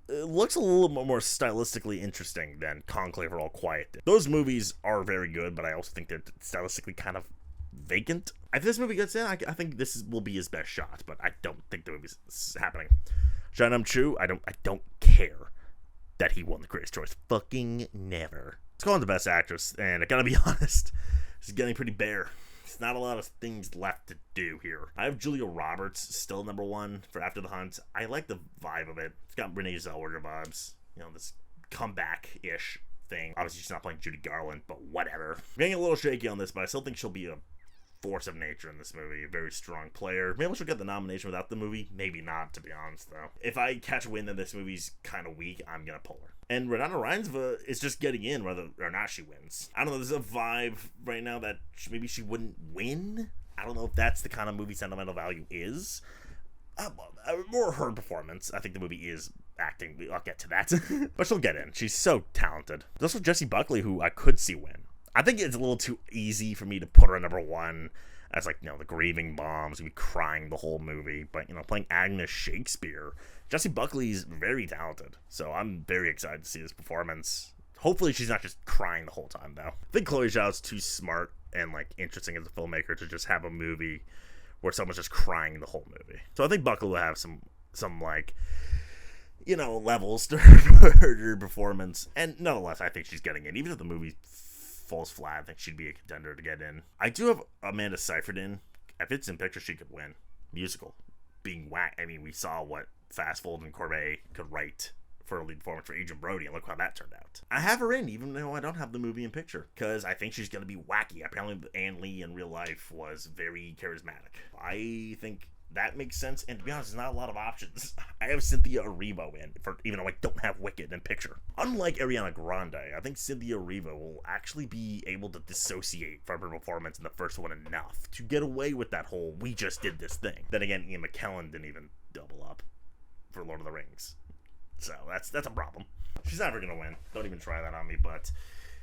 looks a little more stylistically interesting than Conclave or All Quiet did. Those movies are very good, but I also think they're stylistically kind of vacant. If this movie gets in, I think this will be his best shot, but I don't think the movie's happening. Jeonnam Chu, I don't care that he won the Critics' Choice. Fucking never. Let's go on to Best Actress, and I gotta be honest, it's getting pretty bare. There's not a lot of things left to do here. I have Julia Roberts still number one for After the Hunt. I like the vibe of it. It's got Renee Zellweger vibes. This comeback-ish thing. Obviously, she's not playing Judy Garland, but whatever. I'm getting a little shaky on this, but I still think she'll be a force of nature in this movie. A very strong player. Maybe she'll get the nomination without the movie. Maybe not, to be honest, though. If I catch wind that this movie's kind of weak, I'm gonna pull her. And Renata Reinsva is just getting in whether or not she wins. I don't know, there's a vibe right now that maybe she wouldn't win. I don't know if that's the kind of movie sentimental value is. More her performance. I think the movie is acting. I'll get to that. But she'll get in. She's so talented. There's also Jessie Buckley, who I could see win. I think it's a little too easy for me to put her at number one as, the grieving bombs, and be crying the whole movie. But, playing Agnes Shakespeare, Jessie Buckley's very talented. So I'm very excited to see this performance. Hopefully she's not just crying the whole time, though. I think Chloe Zhao's too smart and, interesting as a filmmaker to just have a movie where someone's just crying the whole movie. So I think Buckley will have some levels to her performance. And nonetheless, I think she's getting in. Even if the movie falls flat, I think she'd be a contender to get in. I do have Amanda Seyfried in. If it's in picture, she could win. Musical. Being whack. I mean, we saw what Fastfold and Corbet could write for a lead performance for Agent Brody, and look how that turned out. I have her in, even though I don't have the movie in picture, because I think she's going to be wacky. Apparently, Ann Lee in real life was very charismatic. I think that makes sense, and to be honest, there's not a lot of options. I have Cynthia Erivo in, even though I don't have Wicked in picture. Unlike Ariana Grande, I think Cynthia Erivo will actually be able to dissociate from her performance in the first one enough to get away with that whole, we just did this thing. Then again, Ian McKellen didn't even double up for Lord of the Rings. So that's a problem. She's never going to win. Don't even try that on me, but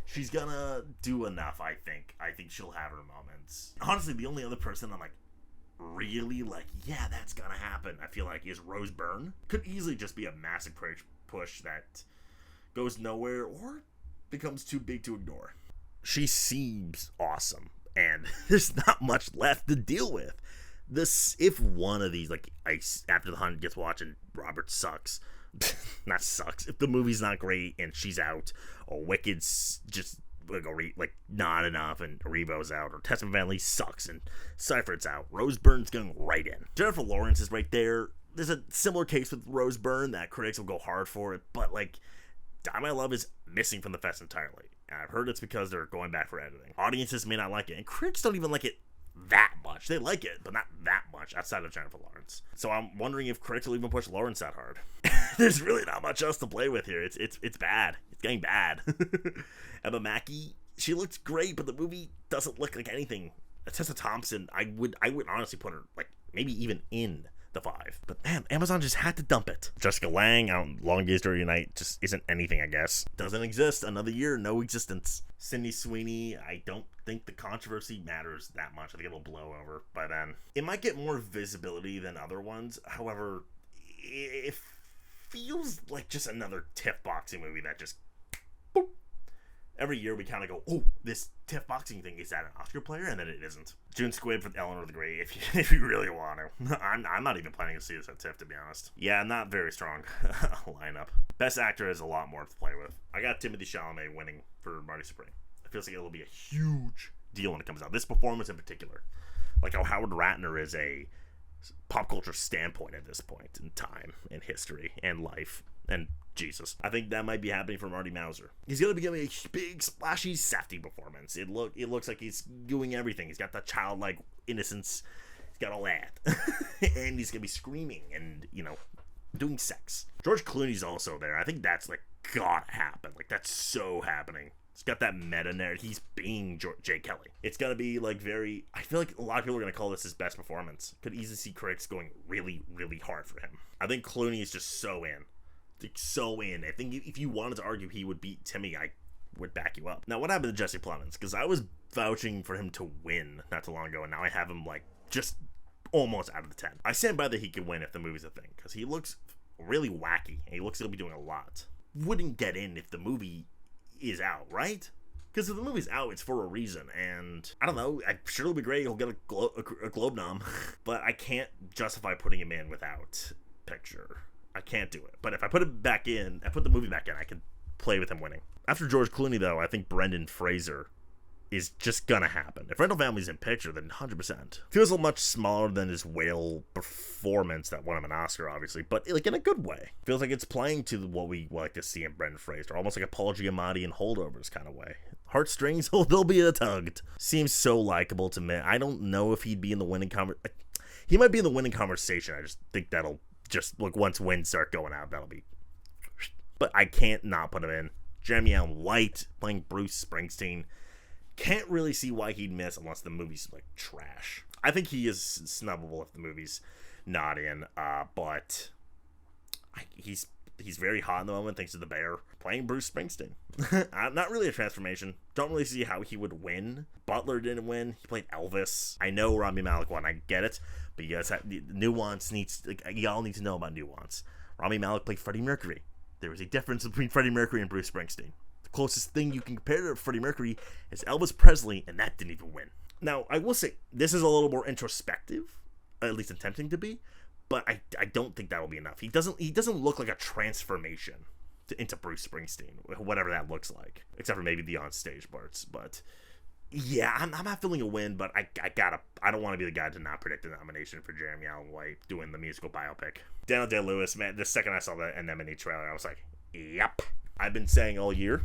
she's going to do enough, I think. I think she'll have her moments. Honestly, the only other person I'm really yeah, that's gonna happen, I feel like, is Rose Byrne. Could easily just be a massive push that goes nowhere or becomes too big to ignore. She seems awesome, and there's not much left to deal with. If one of these, After the Hunt gets watched and Robert sucks, not sucks, if the movie's not great and she's out, or Wicked's just not enough and Erivo's out, or Testament of Van Lee sucks and Seyfried's out, Rose Byrne's going right in. Jennifer Lawrence is right there. There's a similar case with Rose Byrne that critics will go hard for it, but Die My Love is missing from the fest entirely. And I've heard it's because they're going back for editing. Audiences may not like it, and critics don't even like it that much. They like it, but not that much outside of Jennifer Lawrence. So I'm wondering if critics will even push Lawrence that hard. There's really not much else to play with here. It's bad. It's getting bad. Emma Mackey, she looks great, but the movie doesn't look like anything. Tessa Thompson, I would honestly put her maybe even in the 5. But man, Amazon just had to dump it. Jessica Lange out in Long Days Dirty Night just isn't anything, I guess. Doesn't exist. Another year, no existence. Sydney Sweeney, I don't think the controversy matters that much. I think it'll blow over by then. It might get more visibility than other ones. However, it feels like just another TIFF boxing movie that just boop. Every year we kind of go, oh, this TIFF boxing thing, is that an Oscar player? And then it isn't. June Squibb for Eleanor the Great, if you really want to. I'm not even planning to see this at TIFF, to be honest. Yeah, not very strong lineup. Best actor has a lot more to play with. I got Timothée Chalamet winning for Marty Supreme. It feels like it'll be a huge deal when it comes out. This performance in particular. Like how Howard Ratner is a pop culture standpoint at this point in time, in history, and life, and Jesus. I think that might be happening for Marty Mauser. He's going to be giving a big, splashy, safety performance. It looks like he's doing everything. He's got that childlike innocence. He's got all that. And he's going to be screaming and, doing sex. George Clooney's also there. I think that's, gotta happen. That's so happening. He's got that meta narrative. He's being Jay Kelly. It's going to be, very... I feel like a lot of people are going to call this his best performance. Could easily see critics going really, really hard for him. I think Clooney is just so in. I think if you wanted to argue he would beat Timmy, I would back you up. Now, what happened to Jesse Plemons? Because I was vouching for him to win not too long ago, and now I have him, just almost out of the 10. I stand by that he could win if the movie's a thing, because he looks really wacky, and he looks like he'll be doing a lot. Wouldn't get in if the movie is out, right? Because if the movie's out, it's for a reason, and I don't know, I'm sure it'll be great, he'll get a Globe nom, but I can't justify putting him in without picture. I can't do it. But if I put the movie back in, I can play with him winning. After George Clooney, though, I think Brendan Fraser is just gonna happen. If Randall Family's in picture, then 100%. Feels a much smaller than his whale performance that won him an Oscar, obviously, but in a good way. Feels like it's playing to what we like to see in Brendan Fraser, almost like a Paul Giamatti in Holdovers kind of way. Heartstrings, they'll be tugged. Seems so likable to me. I don't know if he'd be in the winning conversation. He might be in the winning conversation. I just think that'll once wins start going out, that'll be... But I can't not put him in. Jeremy Allen White playing Bruce Springsteen. Can't really see why he'd miss unless the movie's, trash. I think he is snubbable if the movie's not in, but he's very hot in the moment thanks to The Bear. Playing Bruce Springsteen. Not really a transformation. Don't really see how he would win. Butler didn't win. He played Elvis. I know Rami Malek won. I get it. But you guys have nuance y'all need to know about nuance. Rami Malek played Freddie Mercury. There is a difference between Freddie Mercury and Bruce Springsteen. The closest thing you can compare to Freddie Mercury is Elvis Presley, and that didn't even win. Now, I will say, this is a little more introspective, at least attempting to be, but I don't think that'll be enough. He doesn't look like a transformation into Bruce Springsteen, whatever that looks like, except for maybe the on-stage parts, but... Yeah, I'm not feeling a win, but I don't want to be the guy to not predict a nomination for Jeremy Allen White doing the musical biopic. Daniel Day-Lewis, man, the second I saw the Anemone trailer, I was like, yep. I've been saying all year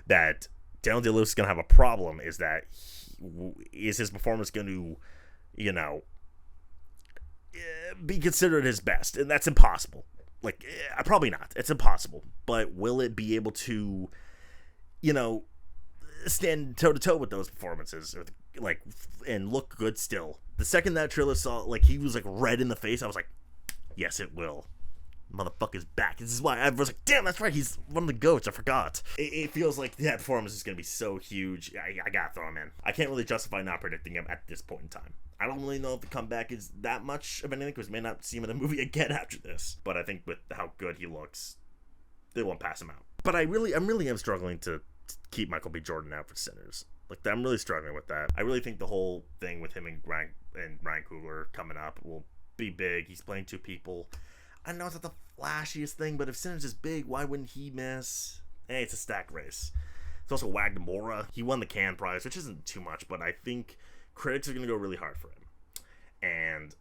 that Daniel Day-Lewis is going to have a problem, is that is his performance going to, be considered his best, and that's impossible. Probably not. It's impossible. But will it be able to, stand toe-to-toe with those performances, and look good still? The second that trailer saw, he was, red in the face, I was like, yes, it will. Motherfucker's back. This is why I was like, damn, that's right, he's one of the GOATs, I forgot. It feels like that performance is going to be so huge, I gotta throw him in. I can't really justify not predicting him at this point in time. I don't really know if the comeback is that much of anything, because we may not see him in the movie again after this. But I think with how good he looks, they won't pass him out. But I really am struggling to keep Michael B. Jordan out for Sinners. I'm really struggling with that. I really think the whole thing with him and Ryan Coogler coming up will be big. He's playing two people. I know it's not the flashiest thing, but if Sinners is big, why wouldn't he miss? Hey, it's a stack race. It's also Wagner Moura. He won the Cannes Prize, which isn't too much, but I think critics are going to go really hard for him. And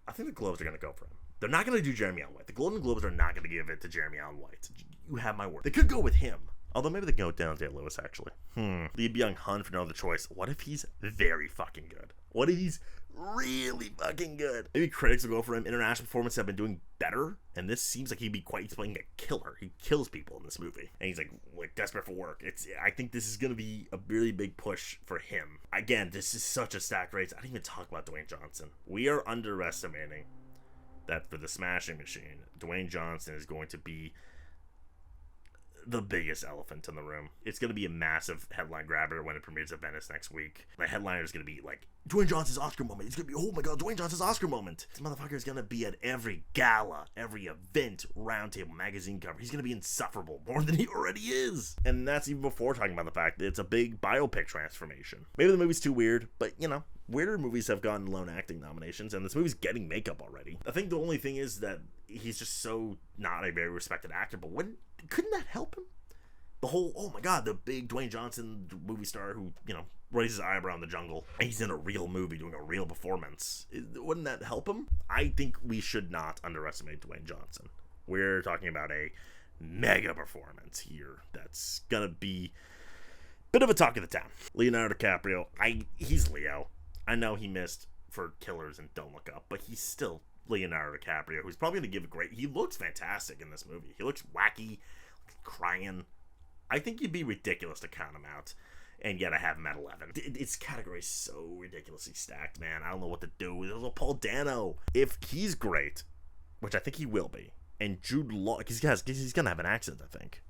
I think the Globes are going to go for him. They're not going to do Jeremy Allen White. The Golden Globes are not going to give it to Jeremy Allen White. You have my word. They could go with him. Although maybe they can go with Daniel Day-Lewis, actually. Lee Byung-hun for no other choice. What if he's very fucking good? What if he's really fucking good? Maybe critics will go for him. International performances have been doing better, and this seems like he's playing a killer. He kills people in this movie, and he's desperate for work. I think this is going to be a really big push for him. Again, this is such a stacked race. I didn't even talk about Dwayne Johnson. We are underestimating that for the Smashing Machine, Dwayne Johnson is going to be the biggest elephant in the room. It's going to be a massive headline grabber when it premieres at Venice next week. The headliner is going to be like, Dwayne Johnson's Oscar moment. It's going to be, oh my god, Dwayne Johnson's Oscar moment. This motherfucker is going to be at every gala, every event, roundtable, magazine cover. He's going to be insufferable more than he already is. And that's even before talking about the fact that it's a big biopic transformation. Maybe the movie's too weird, but you know, weirder movies have gotten lone acting nominations, and this movie's getting makeup already. I think the only thing is that he's just so not a very respected actor, but couldn't that help him? The whole, oh my god, the big Dwayne Johnson movie star who, you know, raises his eyebrow in the jungle. He's in a real movie doing a real performance. Wouldn't that help him? I think we should not underestimate Dwayne Johnson. We're talking about a mega performance here that's gonna be a bit of a talk of the town. Leonardo DiCaprio, he's Leo. I know he missed for Killers and Don't Look Up, but he's still Leonardo DiCaprio, who's probably going to give a great... He looks fantastic in this movie. He looks wacky, crying. I think you'd be ridiculous to count him out, and yet I have him at 11. Its category is so ridiculously stacked, man. I don't know what to do. There's a Paul Dano. If he's great, which I think he will be, and Jude Law... He's going to have an accent, I think.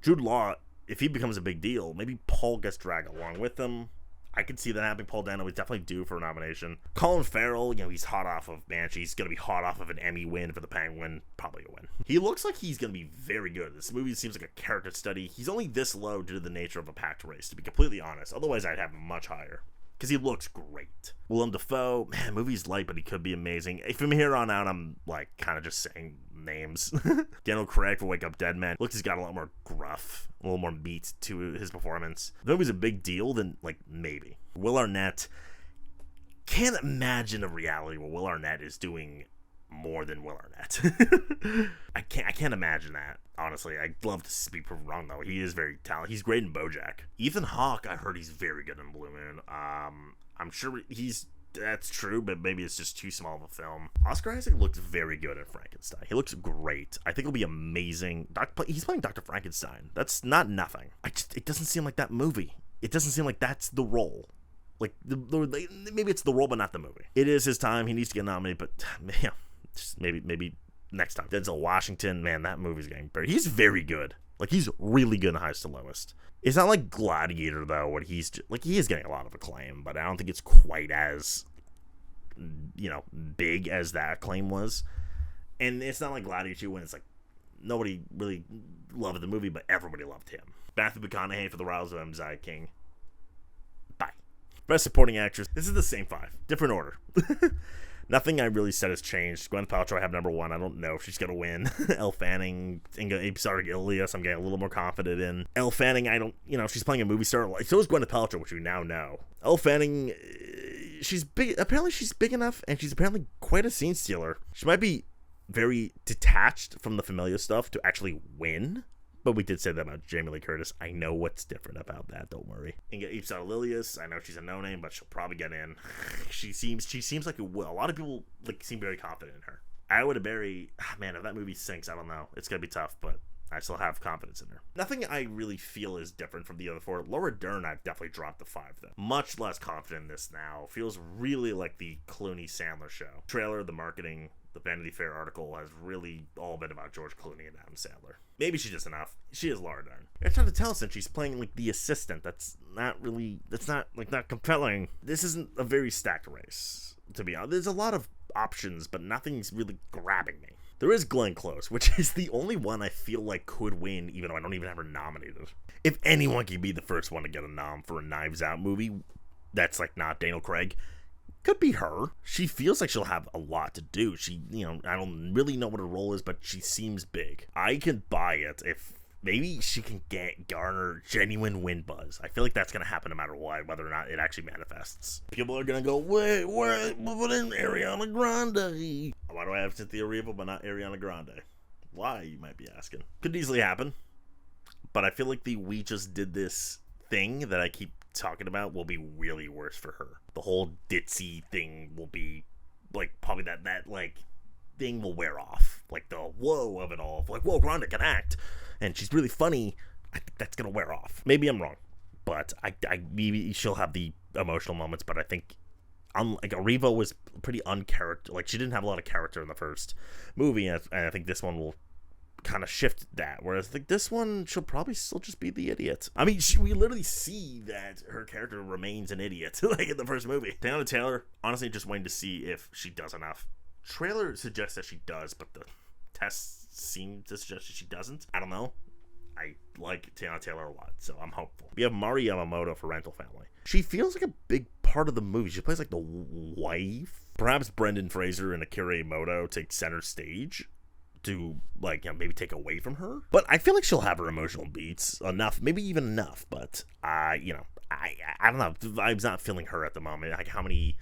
Jude Law, if he becomes a big deal, maybe Paul gets dragged along with him. I could see that happening. Paul Dano is definitely due for a nomination. Colin Farrell, you know, he's hot off of Banshee. He's going to be hot off of an Emmy win for The Penguin. Probably a win. He looks like he's going to be very good. This movie seems like a character study. He's only this low due to the nature of a packed race, to be completely honest. Otherwise, I'd have him much higher. Because he looks great. Willem Dafoe, man, movie's light, but he could be amazing. From here on out, I'm, like, kind of just saying names. Daniel Craig for Wake Up Dead Man. Looks, he's got a lot more gruff, a little more meat to his performance. If the movie's a big deal, then, like, maybe. Will Arnett, can't imagine a reality where Will Arnett is doing more than Will Arnett. I can't imagine that, honestly. I'd love to be proven wrong, though. He is very talented. He's great in BoJack. Ethan Hawke, I heard he's very good in Blue Moon. I'm sure that's true, but maybe it's just too small of a film. Oscar Isaac looks very good in Frankenstein. He looks great. I think it'll be amazing. He's playing Dr. Frankenstein. That's not nothing. It doesn't seem like that movie. It doesn't seem like that's the role. Like, maybe it's the role, but not the movie. It is his time. He needs to get nominated, but man, just maybe next time. Denzel Washington, man, that movie's getting buried. He's very good. Like, he's really good in Highest to Lowest. It's not like Gladiator, though, what he's like, he is getting a lot of acclaim, but I don't think it's quite as, you know, big as that acclaim was. And it's not like Gladiator 2 when it's like nobody really loved the movie, but everybody loved him. Matthew McConaughey for The Rise of Mzai King. Bye. Best Supporting Actress. This is the same 5. Different order. Nothing I really said has changed. Gwyneth Paltrow I have number 1. I don't know if she's going to win. Elle Fanning, Ilias, I'm getting a little more confident in. Elle Fanning, she's playing a movie star. So is Gwyneth Paltrow, which we now know. Elle Fanning, she's big. Apparently she's big enough, and she's apparently quite a scene stealer. She might be very detached from the familiar stuff to actually win. But we did say that about Jamie Lee Curtis. I know what's different about that. Don't worry. Inga Ipsar-Lilius. I know she's a no-name, but she'll probably get in. She seems like it will. A lot of people seem very confident in her. Iowa Berry. Man, if that movie sinks, I don't know. It's gonna be tough, but I still have confidence in her. Nothing I really feel is different from the other 4. Laura Dern, I've definitely dropped to 5 though. Much less confident in this now. Feels really like the Clooney-Sandler show. Trailer, the marketing, the Vanity Fair article has really all been about George Clooney and Adam Sandler. Maybe she's just enough. She is Laura Dern. It's hard to tell since she's playing like the assistant. That's not compelling. This isn't a very stacked race, to be honest. There's a lot of options, but nothing's really grabbing me. There is Glenn Close, which is the only one I feel like could win, even though I don't even have her nominated. If anyone can be the first one to get a nom for a Knives Out movie, that's like not Daniel Craig, could be her. She feels like she'll have a lot to do. She, I don't really know what her role is, but she seems big. I can buy it if maybe she can garner genuine win buzz. I feel like that's going to happen no matter what, whether or not it actually manifests. People are going to go, wait, what in Ariana Grande? Why do I have Cynthia Erivo but not Ariana Grande? Why, you might be asking. Could easily happen. But I feel like the we just did this thing that I keep talking about will be really worse for her. The whole ditzy thing will be like probably that thing will wear off. Like the whoa of it all. Like, whoa, Grande can act and she's really funny. I think that's gonna wear off. Maybe I'm wrong, but I maybe she'll have the emotional moments, but I think Like Arrivo was pretty uncharacter. Like, she didn't have a lot of character in the first movie, and I think this one will kind of shift that. Whereas I think this one, she'll probably still just be the idiot. I mean, we literally see that her character remains an idiot, like in the first movie. Tiana Taylor, honestly, just waiting to see if she does enough. Trailer suggests that she does, but the tests seem to suggest that she doesn't. I don't know. I like Tiana Taylor a lot, so I'm hopeful. We have Mari Yamamoto for Rental Family. She feels like a big part of the movie. She plays like the wife. Perhaps Brendan Fraser and Akira Imoto take center stage to, like, you know, maybe take away from her. But I feel like she'll have her emotional beats enough, maybe even enough. But you know, I don't know. The vibe's not feeling her at the moment. Like, how many?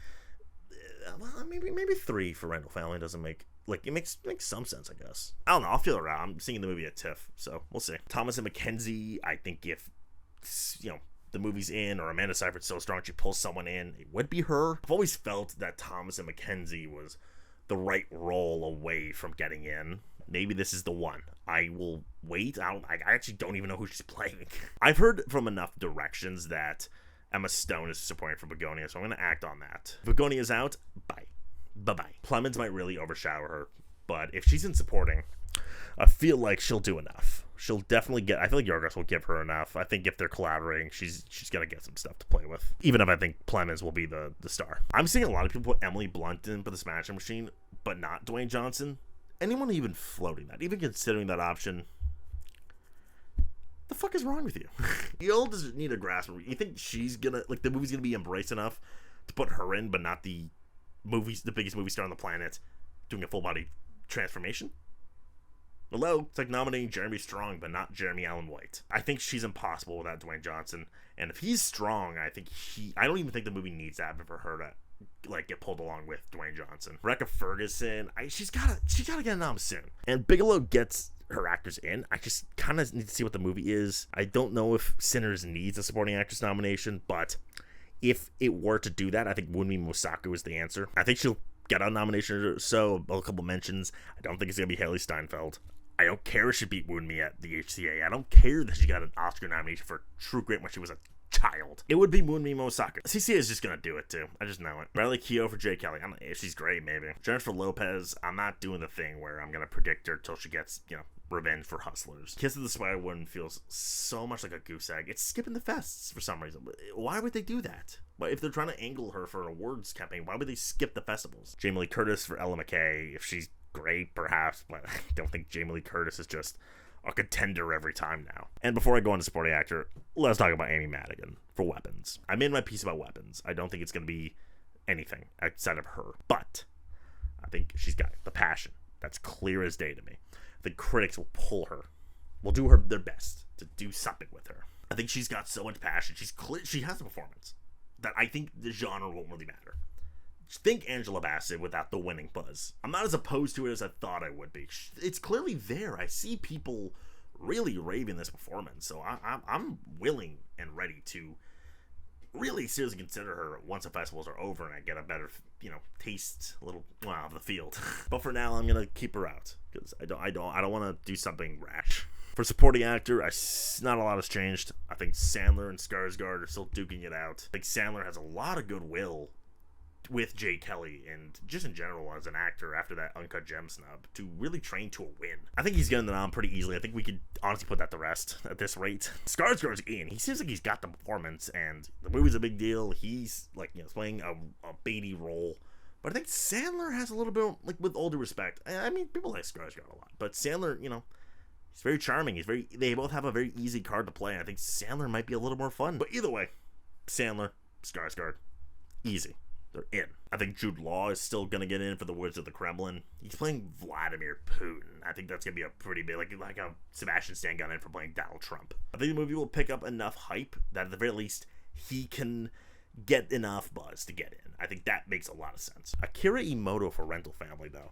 Well, maybe 3 for Rental Family doesn't make. Like, it makes some sense, I guess. I don't know. I'll feel it out. I'm seeing the movie at TIFF, so we'll see. Thomas and Mackenzie, I think if, you know, the movie's in or Amanda Seyfried's so strong she pulls someone in, it would be her. I've always felt that Thomas and Mackenzie was the right role away from getting in. Maybe this is the one. I will wait. I actually don't even know who she's playing. I've heard from enough directions that Emma Stone is supporting for Begonia, so I'm going to act on that. Begonia's out. Bye. Bye-bye. Clemens might really overshadow her, but if she's in supporting, I feel like she'll do enough. She'll definitely get. I feel like Yorgos will give her enough. I think if they're collaborating, she's gonna get some stuff to play with. Even if I think Clemens will be the star. I'm seeing a lot of people put Emily Blunt in for the Smashing Machine, but not Dwayne Johnson. Anyone even floating that, even considering that option? The fuck is wrong with you? You all just need a grasp. You think she's gonna, like, the movie's gonna be embraced enough to put her in, but not the biggest movie star on the planet doing a full body transformation? Hello? It's like nominating Jeremy Strong but not Jeremy Allen White. I think she's impossible without Dwayne Johnson, and if he's strong, I don't even think the movie needs to happen for her to, like, get pulled along with Dwayne Johnson. Rebecca Ferguson, she's gotta get a nom soon. And Bigelow gets her actors in. I just kind of need to see what the movie is. I don't know if Sinners needs a supporting actress nomination, but if it were to do that, I think Wunmi Mosaku is the answer. I think she'll get a nomination or so, a couple mentions. I don't think it's going to be Haley Steinfeld. I don't care if she beat Wunmi at the HCA. I don't care that she got an Oscar nomination for True Grit when she was a child. It would be Wunmi Mosaku. CCA is just going to do it, too. I just know it. Bradley Keough for Jay Kelly. She's great, maybe. Jennifer Lopez, I'm not doing the thing where I'm going to predict her till she gets, you know, revenge for Hustlers. Kiss of the Spider Woman feels so much like a goose egg. It's skipping the fests for some reason. Why would they do that? But if they're trying to angle her for an awards campaign, why would they skip the festivals? Jamie Lee Curtis for Ella McKay. If she's great, perhaps, but I don't think Jamie Lee Curtis is just a contender every time now. And before I go on to supporting actor, let's talk about Amy Madigan for Weapons. I made my piece about Weapons. I don't think it's going to be anything outside of her, but I think she's got the passion. That's clear as day to me. The critics will pull her, will do their best to do something with her. I think she's got so much passion. She has a performance that I think the genre won't really matter. Think Angela Bassett without the winning buzz. I'm not as opposed to it as I thought I would be. It's clearly there. I see people really raving this performance, so I'm willing and ready to really seriously consider her once the festivals are over and I get a better, you know, taste of the field. But for now, I'm gonna keep her out because I don't want to do something rash. For supporting actor, not a lot has changed. I think Sandler and Skarsgård are still duking it out. I think Sandler has a lot of goodwill with Jay Kelly and just in general as an actor after that Uncut Gem snub to really train to a win. I think he's getting the nom pretty easily. I think we could honestly put that to rest at this rate. Skarsgård's in. He seems like he's got the performance and the movie's a big deal. He's like, you know, playing a Beatty role. But I think Sandler has a little bit, like, with all due respect, I mean, people like Skarsgård a lot, but Sandler, you know, he's very charming. They both have a very easy card to play. I think Sandler might be a little more fun. But either way, Sandler, Skarsgård, easy. They're in. I think Jude Law is still going to get in for the Woods of the Kremlin. He's playing Vladimir Putin. I think that's going to be a pretty big, like a Sebastian Stan got in for playing Donald Trump. I think the movie will pick up enough hype that at the very least he can get enough buzz to get in. I think that makes a lot of sense. Akira Imoto for Rental Family, though,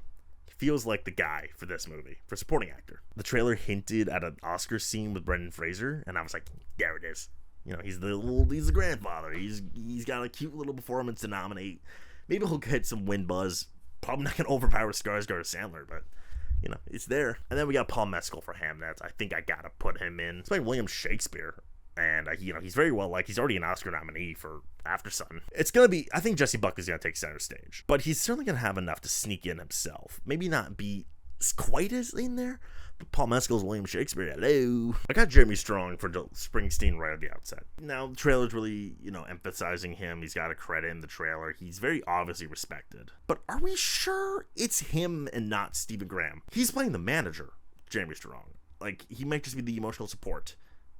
feels like the guy for this movie, for supporting actor. The trailer hinted at an Oscar scene with Brendan Fraser, and I was like, there it is. You know, he's the grandfather. He's got a cute little performance to nominate. Maybe he'll get some win buzz. Probably not gonna overpower Skarsgård or Sandler, but you know, it's there. And then we got Paul Mescal for Hamnet. I think I gotta put him in. It's like William Shakespeare, and and he's very well liked. He's already an Oscar nominee for After Sun. It's gonna be, I think Jesse Buckley's gonna take center stage, but he's certainly gonna have enough to sneak in himself. Maybe not be quite as in there, but Paul Mescal's William Shakespeare. Hello. I got Jeremy Strong for Springsteen right at the outset. Now the trailer's really, emphasizing him. He's got a credit in the trailer. He's very obviously respected. But are we sure it's him and not Stephen Graham? He's playing the manager, Jeremy Strong. Like, he might just be the emotional support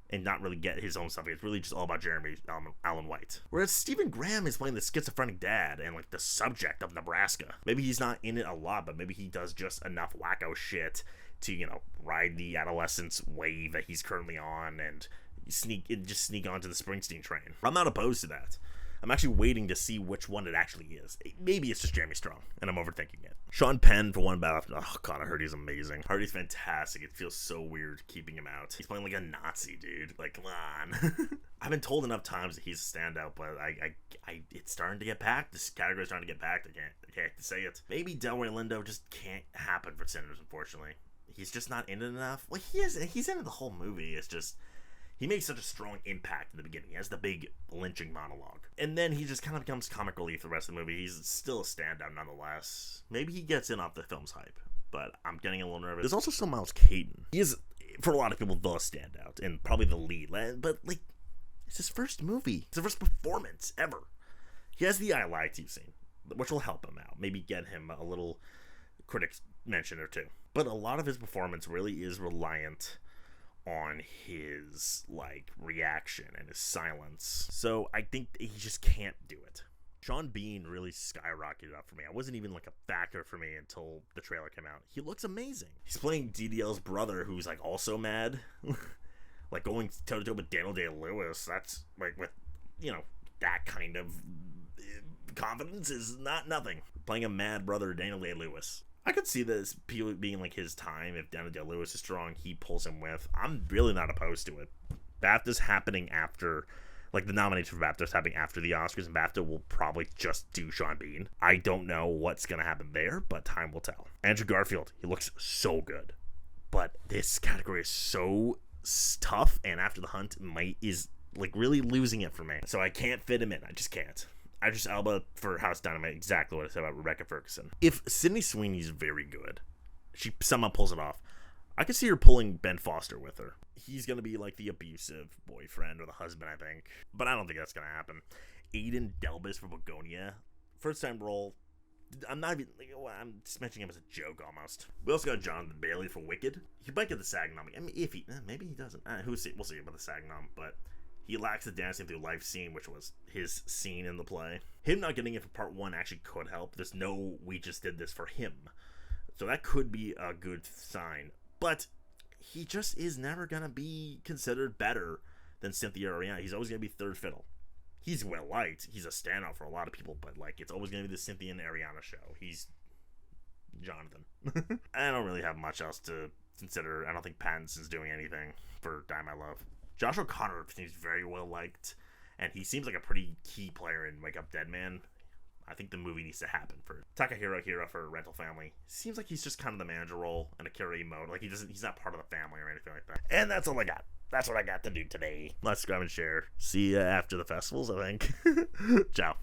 and not really get his own stuff. It's really just all about Jeremy Allen White. Whereas Stephen Graham is playing the schizophrenic dad and like the subject of Nebraska. Maybe he's not in it a lot, but maybe he does just enough wacko shit to, ride the adolescence wave that he's currently on and sneak onto the Springsteen train. I'm not opposed to that. I'm actually waiting to see which one it actually is. Maybe it's just Jeremy Strong, and I'm overthinking it. Sean Penn for One Battle. Oh, God, I heard he's amazing. I heard he's fantastic. It feels so weird keeping him out. He's playing like a Nazi, dude. Like, come on. I've been told enough times that he's a standout, but it's starting to get packed. This category's starting to get packed. I can't say it. Maybe Delroy Lindo just can't happen for Sinners, unfortunately. He's just not in it enough. Well, he's in it the whole movie. It's just, he makes such a strong impact in the beginning. He has the big lynching monologue. And then he just kind of becomes comic relief for the rest of the movie. He's still a standout nonetheless. Maybe he gets in off the film's hype, but I'm getting a little nervous. There's also still Miles Caton. He is, for a lot of people, the standout and probably the lead. But, like, it's his first movie. It's his first performance ever. He has the I Lied to You scene, which will help him out. Maybe get him a little critics mention or two. But a lot of his performance really is reliant on his, like, reaction and his silence. So I think he just can't do it. Sean Bean really skyrocketed up for me. I wasn't even, like, a factor for me until the trailer came out. He looks amazing. He's playing DDL's brother, who's, like, also mad. Like, going toe-to-toe with Daniel Day-Lewis. That's, like, with, that kind of confidence is not nothing. Playing a mad brother, Daniel Day-Lewis. I could see this being like his time. If Daniel Day-Lewis is strong, he pulls him with. I'm really not opposed to it. BAFTA's happening after, like, the nomination for BAFTA's happening after the Oscars, and BAFTA will probably just do Sean Bean. I don't know what's going to happen there, but time will tell. Andrew Garfield, he looks so good. But this category is so tough, and After the Hunt is, like, really losing it for me. So I can't fit him in. I just can't. Idris Elba for House Dynamite, exactly what I said about Rebecca Ferguson. If Sydney Sweeney's very good, she somehow pulls it off, I could see her pulling Ben Foster with her. He's going to be like the abusive boyfriend or the husband, I think. But I don't think that's going to happen. Aiden Delbis for Begonia, first time role. I'm I'm just mentioning him as a joke almost. We also got Jonathan Bailey for Wicked. He might get the SAG nom. I mean, maybe he doesn't. We'll see about the SAG nom, but he lacks the dancing through life scene, which was his scene in the play. Him not getting it for part one actually could help. There's no, we just did this for him. So that could be a good sign. But he just is never going to be considered better than Cynthia Ariana. He's always going to be third fiddle. He's well liked. He's a standout for a lot of people, but, like, it's always going to be the Cynthia and Ariana show. He's Jonathan. I don't really have much else to consider. I don't think Pattinson's doing anything for Die My Love. Josh O'Connor seems very well liked, and he seems like a pretty key player in Wake Up Dead Man. I think the movie needs to happen for Takahiro Hira for Rental Family. Seems like he's just kind of the manager role in a Kirei mode. Like, he's not part of the family or anything like that. And that's all I got. That's what I got to do today. Let's subscribe and share. See ya after the festivals, I think. Ciao.